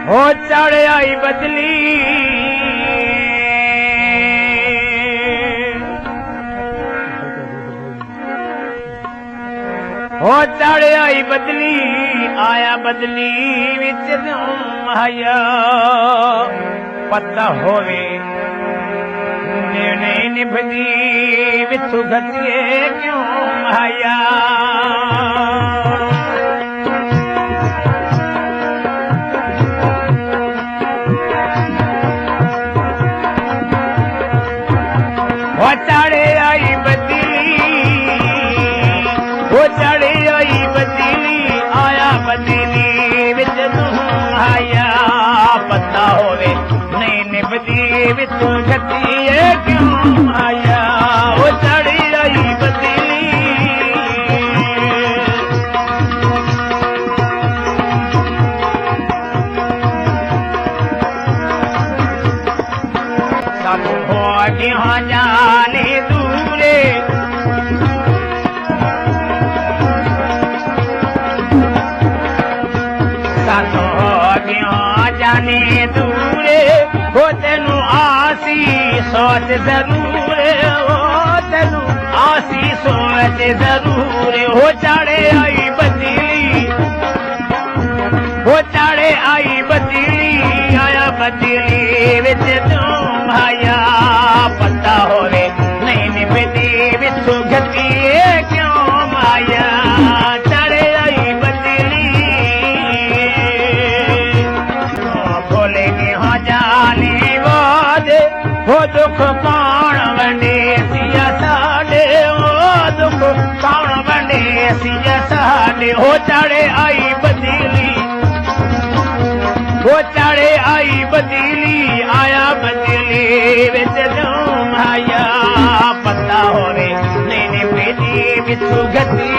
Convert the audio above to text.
हो चढ़ आई बदली हो चढ़ आई बदली आया बदली विच माया पता होवे नेड़े निभदी विचु घटिए क्यों माया वो चढ़े आई बदली वो चढ़े आई बदली आया बदली विच आया पता होवे नहीं निभदी विच घटिए क्यों आया वो चढ़े आई बदली सब हो यहाँ जाने दूरे सब हो यहाँ जाने दूरे हो तेनू आसी सोच जरूर हो तेनू आसी सोच जरूर हो चढ़े आई बदली हो चढ़े आई बदली आया बदली विच तुम आया पता होवे नहीं निभदी विचु घटिए क्यों माया चढ़े आई बदली भोले की हाँ जाने वादे वो दुख कौन वंडे सिया साडे वो दुख कौन वंडे सिया साडे हो चढ़े आई बदली वो चढ़े आई बदली आया बदली विच तुम आया पता होवे नहीं निभदी विचु घटिए